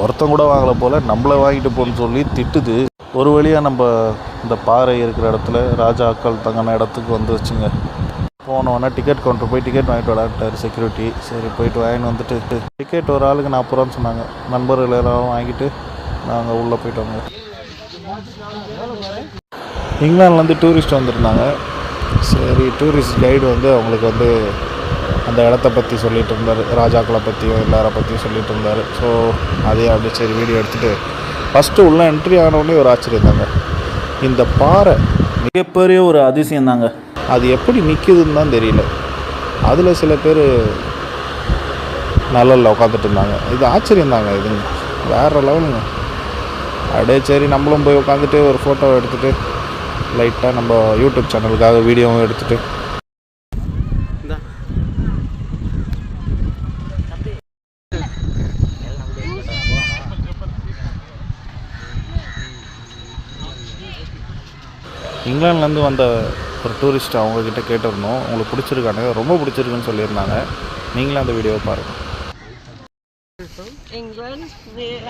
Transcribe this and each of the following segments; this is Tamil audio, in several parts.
ஒருத்தம் கூட வாங்கலை போல், நம்மளை வாங்கிட்டு போன்னு சொல்லி திட்டுது. ஒரு வழியாக நம்ம இந்த பாறை இருக்கிற இடத்துல ராஜாக்கள் தங்கின இடத்துக்கு வந்து வச்சுங்க. போனோன்னா டிக்கெட் கவுண்டர் போய் டிக்கெட் வாங்கிட்டு விளாட்டார் செக்யூரிட்டி. சரி போயிட்டு வாங்கிட்டு வந்துட்டு டிக்கெட் ஒரு ஆளுக்கு 40 ரூபான்னு சொன்னாங்க. நண்பர்கள் எல்லாரும் வாங்கிட்டு நாங்கள் உள்ளே போயிட்டோங்க. இங்கிலாந்துலேருந்து டூரிஸ்ட் வந்திருந்தாங்க. சரி டூரிஸ்ட் கைடு வந்து அவங்களுக்கு வந்து அந்த இடத்த பற்றி சொல்லிகிட்டு இருந்தார், ராஜாக்களை பற்றியும் எல்லாரை பற்றியும் சொல்லிகிட்டு இருந்தார். ஸோ அதே அப்படியே சரி வீடியோ எடுத்துகிட்டு ஃபஸ்ட்டு உள்ளே என்ட்ரி ஆனவுடனே ஒரு ஆச்சரியம் தாங்க. இந்த பாறை மிகப்பெரிய ஒரு அதிசயம் தாங்க. அது எப்படி நிற்கிதுன்னு தான் தெரியல. அதில் சில பேர் நல்லல உட்காந்துட்டு இருந்தாங்க. இது ஆச்சரியம் தாங்க. இது வேறு லெவலுங்க. அப்படியே சரி நம்மளும் போய் உட்காந்துட்டு ஒரு ஃபோட்டோ எடுத்துகிட்டு லைட்டாக நம்ம யூடியூப் சேனலுக்காக வீடியோவும் எடுத்துகிட்டு இங்கிலாந்துலேருந்து வந்த ஒரு டூரிஸ்ட் அவங்கக்கிட்ட கேட்டிருந்தோம், உங்களுக்கு பிடிச்சிருக்காங்க, ரொம்ப பிடிச்சிருக்குன்னு சொல்லியிருந்தாங்க. நீங்களும் அந்த வீடியோவை பாருங்கள். England,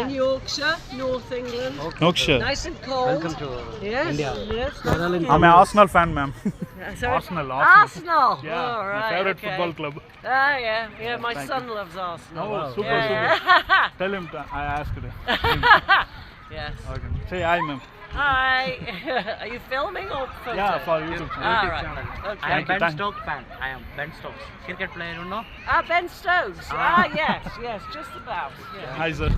in Yorkshire, North England. Yorkshire. Nice and cold. Welcome to yes, India. Yes. I'm an Arsenal fan, ma'am. Sorry? Arsenal. Yeah, oh, right, my favorite okay. football club. Ah, yeah. My son loves Arsenal. Oh, super. Tell him I asked him. Yes. Okay. Say hi, ma'am. Hi. Are you filming or photo? Yeah, for YouTube channel. Ah, YouTube right. channel. Okay. I am Ben Stokes fan. I am Ben Stokes. Cricket player, you know? Ben Stokes. Yes, just about. Yeah. Hi, sir.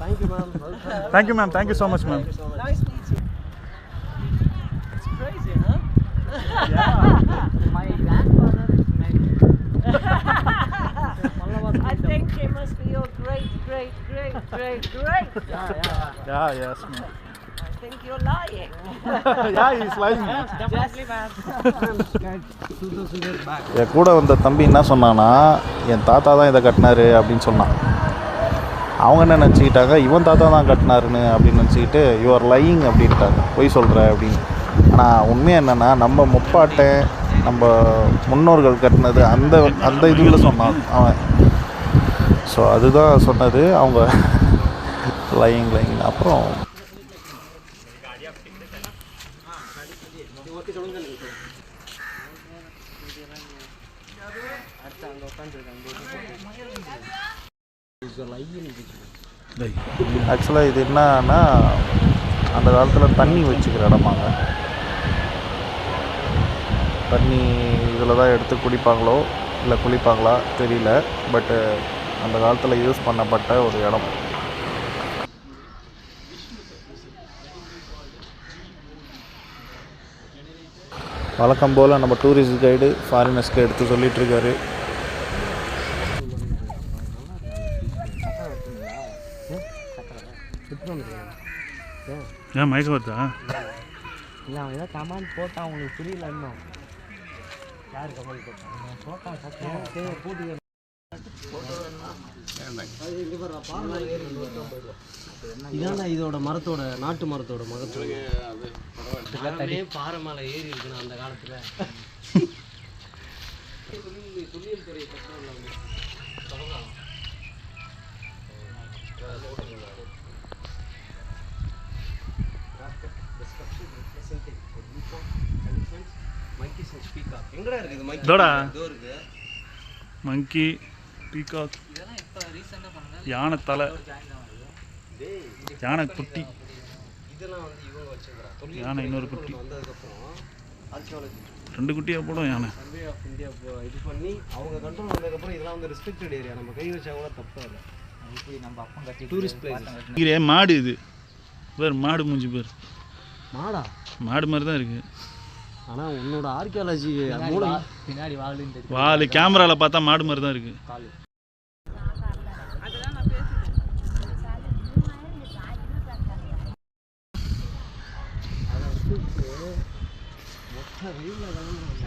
Thank you, ma'am. Welcome. Thank you, ma'am. Thank you so much, ma'am. Nice meeting you. It's crazy, huh? My grandfather is I think he must be your great. Yeah, yes, ma'am. I think you're lying. Yeah, he's lying. Definitely, ma'am. 2000 years back. என் கூட வந்த தம்பி என்ன சொன்னான்னா, என் தாத்தா தான் இதை கட்டினாரு அப்படின்னு சொன்னான். அவங்க என்ன நினச்சிக்கிட்டாங்க, இவன் தாத்தா தான் கட்டினாருன்னு அப்படின்னு நினச்சிக்கிட்டு யுவர் லையிங் அப்படின்ட்டாங்க, பொய் சொல்கிற அப்படின்னு. ஆனால் உண்மையாக என்னென்னா, நம்ம முப்பாட்டை நம்ம முன்னோர்கள் கட்டினது அந்த இதில் சொன்னான் அவன். ஸோ அதுதான் சொன்னது அவங்க லையிங். அப்புறம் ஆக்சுவலாக இது என்னன்னா, அந்த காலத்தில் தண்ணி வச்சுக்கிற இடமாங்க. தண்ணி இதில் தான் எடுத்து குடிப்பாங்களோ இல்லை குளிப்பாங்களா தெரியல. பட்டு அந்த காலத்தில் யூஸ் பண்ணப்பட்ட ஒரு இடம். வழக்கம் போல் நம்ம டூரிஸ்ட் கைடு ஃபாரினர்ஸ்க்கு எடுத்து சொல்லிகிட்ருக்காரு. ஏன் மயக்க வருதா? இல்லை, அவன் ஏதோ கமெண்ட் போட்டான், அவங்களுக்கு புரியல இன்னும். யார் கமெண்ட் போட்டான்? போட்டான் சத்தம் போட்டு இதான இதோட மரத்தோட நாட்டு மரத்தோட மகத்தோட பாறை மேலே ஏறி இருக்குண்ணா அந்த காலத்தில். தொழில் துறை எங்கடா இருக்குது மங்கி, பீகாக், யானை தலை, யானை குட்டி, இதெல்லாம் வந்து இவங்க வச்சுக்கிறான். யானை இன்னொரு குட்டி, வந்ததுக்கப்புறம் ஆர்கியாலஜி 2 குட்டியாக போடும் யானை. சர்வே ஆஃப் இந்தியா இது பண்ணி அவங்க கண்ட்ரோல் வந்ததுக்கப்புறம் இதெல்லாம் வந்து ரெஸ்ட்ரிக்டட் ஏரியா, நம்ம கை வச்சா கூட தப்பாக இல்லை. நம்ம அப்பம் கட்டி டூரிஸ்ட் பிளேஸ். மாடு இது பேர், மாடு மூஞ்சி பேர். மாடா? மாடு மாதிரி தான் இருக்குது. ஆனால் உன்னோட ஆர்கியாலஜி பின்னாடி வால் கேமராவில் பார்த்தா மாடு மாதிரி தான் இருக்குது.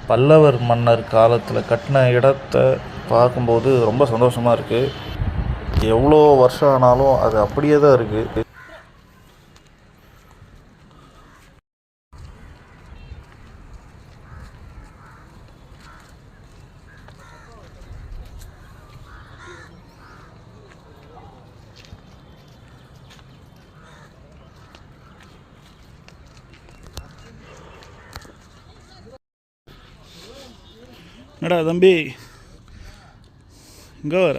பல்லவர் மன்னர் காலத்தில் கட்டின இடத்த பார்க்கும்போது ரொம்ப சந்தோஷமாக இருக்குது. எவ்வளோ வருஷம் ஆனாலும் அது அப்படியே தான் இருக்குது. என்னடா தம்பி இங்கே வர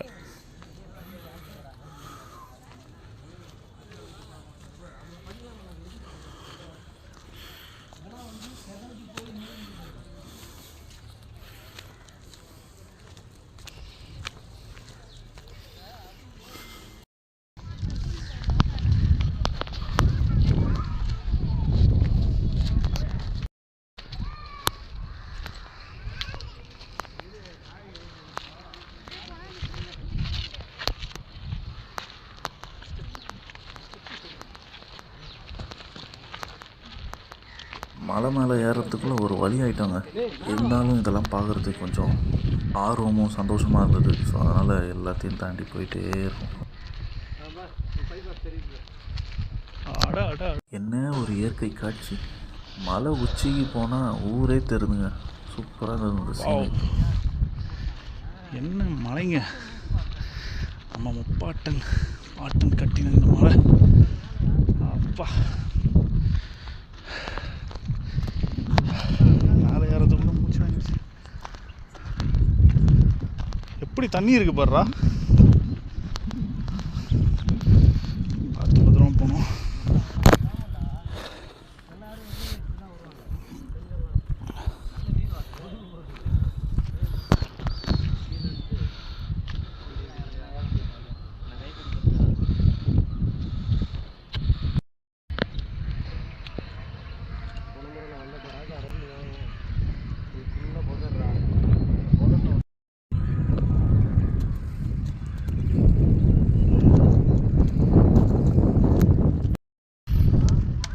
மலை மேலே ஏறுறதுக்குள்ளே ஒரு வழி ஆகிட்டாங்க. இருந்தாலும் இதெல்லாம் பார்க்குறதுக்கு கொஞ்சம் ஆர்வமும் சந்தோஷமாக இருந்தது. ஸோ அதனால் எல்லாத்தையும் தாண்டி போயிட்டே இருக்கும். என்ன ஒரு இயற்கை காட்சி! மலை உச்சிக்கு போனால் ஊரே தெரியுதுங்க. சூப்பராக இருந்தது. என்ன மலைங்க! நம்ம முப்பாட்டன் கட்டின இந்த மலை அப்பா மேலே ஏறதுக்குள்ள மூச்சு வாங்கிடுச்சு. எப்படி தண்ணி இருக்கு பாருடா. பார்த்து பத்திரமா போகணும்.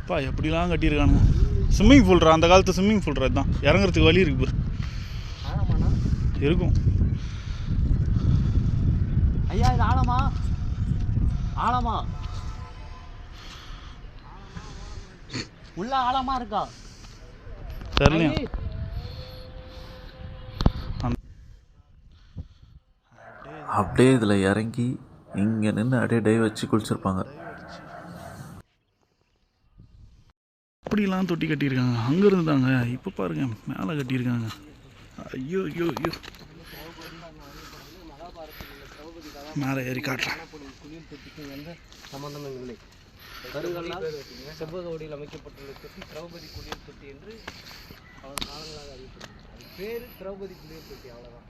அப்பா எப்படிலாம் கட்டியிருக்கானுங்க. ஸ்விம்மிங் பூல்ரா, அந்த காலத்து ஸ்விம்மிங் பூல்ரா. இதுதான் இறங்குறதுக்கு வழி இருக்கு பாரு. இருக்கும். ஐயா இது ஆழமா ஆழமா உள்ள ஆழமா இருக்கா தெரியலையா? அப்படியே இதில் இறங்கி இங்கே நின்று அப்படியே டை வச்சு குளிச்சிருப்பாங்க. அப்படிலாம் தொட்டி கட்டியிருக்காங்க. அங்கே இருந்தாங்க, இப்போ பாருங்க மேலே கட்டியிருக்காங்க. ஐயோ ஐயோ ஐயோ, மேலே ஏறி காட்டுறேன். குளியல் தொட்டிக்கு எந்த சம்பந்தமும் இல்லை. கருங்கல்லால் செவ்வக வடிவில் அமைக்கப்பட்டுள்ள தொட்டி திரௌபதி குளியல் தொட்டி என்று பல காலங்களாக அறியப்பட்டது. அது பேர் திரௌபதி குளியல் தொட்டி, அவ்வளோதான்.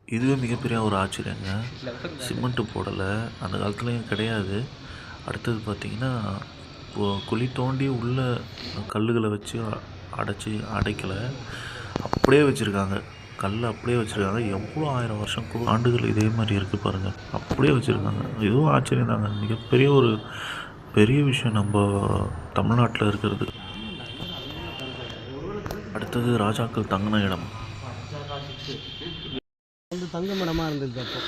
இதுவே மிகப்பெரிய ஒரு ஆச்சரியங்க. சிமெண்ட்டு போடலை, அந்த காலத்துலேயும் கிடையாது. அடுத்தது பார்த்திங்கன்னா குழி தோண்டி உள்ள கல்லுகளை வச்சு அடைக்கலை, அப்படியே வச்சுருக்காங்க. கல் அப்படியே வச்சுருக்காங்க. எவ்வளோ 1000 வருஷம் ஆண்டுகள் இதே மாதிரி இருக்குது பாருங்கள். அப்படியே வச்சுருக்காங்க. இதுவும் ஆச்சரியம் தாங்க. மிகப்பெரிய ஒரு பெரிய விஷயம் நம்ம தமிழ்நாட்டில் இருக்கிறது. அடுத்தது ராஜாக்கள் தங்கின இடம். வந்து தங்கும் இடமா இருந்தது அப்போ.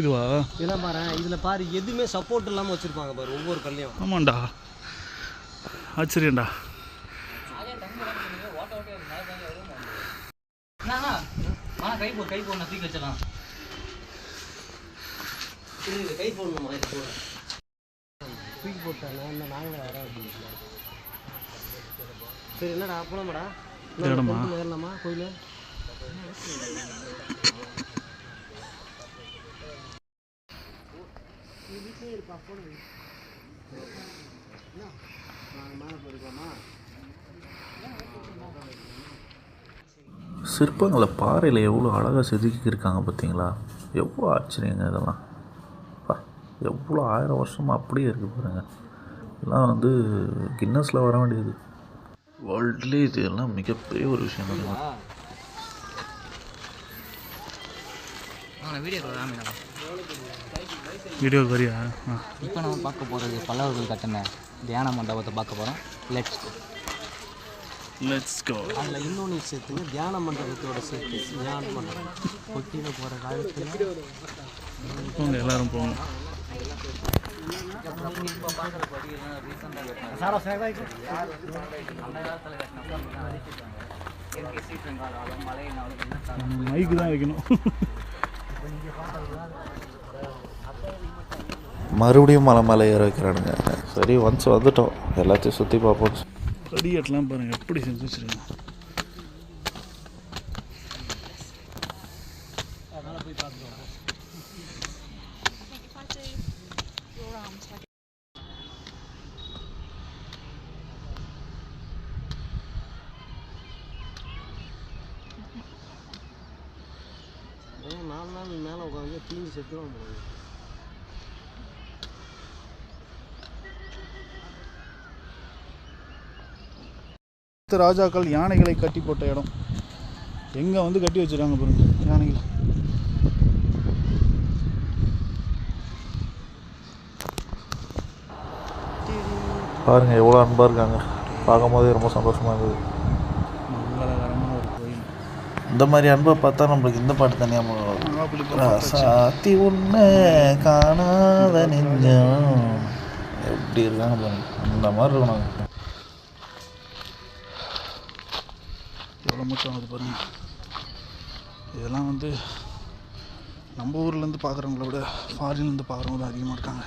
இதுவா? இதெல்லாம் பாரு, இதில் பாரு எதுவுமே சப்போர்ட் இல்லாமல் வச்சுருப்பாங்க பாரு ஒவ்வொரு கல்லையும். ஆமாண்டா, ஆச்சரியம்டா. கை போடணும், தூக்கி வச்சலாம். கை போடணுமா? தூக்கி போட்டாங்க. இன்னும் நாங்களே வர அப்படின்னு. சரி என்னடா போலாமாடா? ஏறலாமா கோயில்? சிற்பங்களை பாறையில் எவ்வளோ அழகாக செதுக்கியிருக்காங்க பார்த்தீங்களா? எவ்வளோ ஆச்சரியங்க இதெல்லாம். எவ்வளோ 1000 வருஷமாக அப்படியே இருக்குது பாருங்கள். இதெல்லாம் வந்து கின்னஸில் வர வேண்டியது. வேர்ல்ட்லேயே இது எல்லாம் மிகப்பெரிய ஒரு விஷயம் தான். வீடியோ வரியா? இப்போ நம்ம பார்க்க போகிறது பல்லவர்கள் கட்டின தியான மண்டபத்தை பார்க்க போகிறோம். Let's go. அதில் இன்னொன்று சேர்த்துங்க, தியான மண்டபத்தோட சேர்த்து தியான மண்டபம் கொட்டியில் போகிற காலத்தில் போங்க, எல்லோரும் போங்க. இப்போ பார்க்குற படியெல்லாம் ரீசெண்டாக அந்த காலத்தில் கட்டினப்ப இயற்கை சீற்றங்காலம் மழையினாலும் என்ன மைக்கு தான் வைக்கணும். மறுபடியும் மலை மேலே ஏற வைக்கிறானுங்க. சரி ஒன்ஸ் வந்துட்டோம், எல்லாத்தையும் சுற்றி பார்ப்போம். படிக்கட்டெலாம் பாருங்கள் எப்படி செஞ்சு வச்சுருக்காங்க. நாலு நாள் மேலே உட்காந்து தீங்கி செத்துருவோம் போகுது. ராஜாக்கள் யானைகளை கட்டி போட்ட இடம் எங்கே வந்து கட்டி வச்சுருக்காங்க பாருங்க யானைகள். பாருங்கள் எவ்வளோ அன்பாக இருக்காங்க, பார்க்கும்போதே ரொம்ப சந்தோஷமாக இருந்தது. மங்களகரமான ஒரு கோயில். இந்த மாதிரி அன்பை பார்த்தா நம்மளுக்கு இந்த பாட்டு தனியாக சாத்தி உன்னை காணாத நெஞ்சம் எப்படி இருக்காங்க பாருங்க, அந்த மாதிரி இருக்கணும். எவ்வளோ மூச்சம் ஆகுது பாருங்க. இதெல்லாம் வந்து நம்ம ஊர்லேருந்து பார்க்குறவங்கள விட ஃபாரின்லேருந்து பார்க்குறவங்க தான் அதிகமாக இருக்காங்க.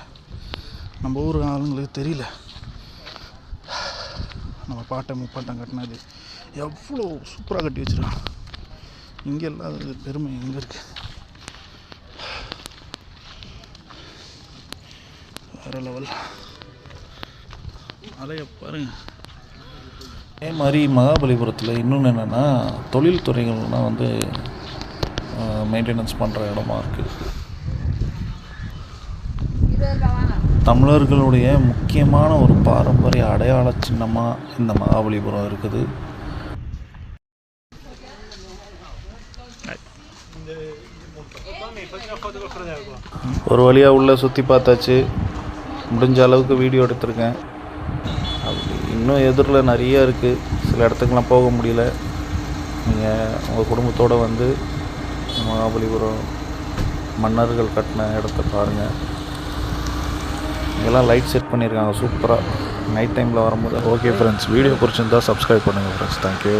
நம்ம ஊர் ஆளுங்களுக்கு தெரியல நம்ம பாட்டை முப்பாட்டம் கட்டினது எவ்வளோ சூப்பராக கட்டி வச்சுருக்காங்க. இங்கே இல்லாத பெருமை எங்கே இருக்குது? வேறு லெவல். மலையை பாருங்க. அதே மாதிரி மகாபலிபுரத்தில் இன்னொன்று என்னென்னா தொழில்துறைகள்லாம் வந்து மெயின்டெனன்ஸ் பண்ணுற இடமா இருக்குது. தமிழர்களுடைய முக்கியமான ஒரு பாரம்பரிய அடையாள சின்னமாக இந்த மகாபலிபுரம் இருக்குது. ஒரு வழியாக உள்ளே சுற்றி பார்த்தாச்சு, முடிஞ்ச அளவுக்கு வீடியோ எடுத்திருக்கேன். அப்படி இன்னும் எதிரில் நிறைய இருக்குது, சில இடத்துக்குலாம் போக முடியல. நீங்கள் உங்கள் குடும்பத்தோடு வந்து மகாபலிபுரம் மன்னர்கள் கட்டின இடத்த பாருங்கள். இங்கெல்லாம் லைட் செட் பண்ணியிருக்காங்க சூப்பராக நைட் டைமில் வரும்போது. ஓகே ஃப்ரெண்ட்ஸ், வீடியோ பிடிச்சிருந்தா சப்ஸ்கிரைப் பண்ணுங்கள் ஃப்ரெண்ட்ஸ். தேங்க்யூ.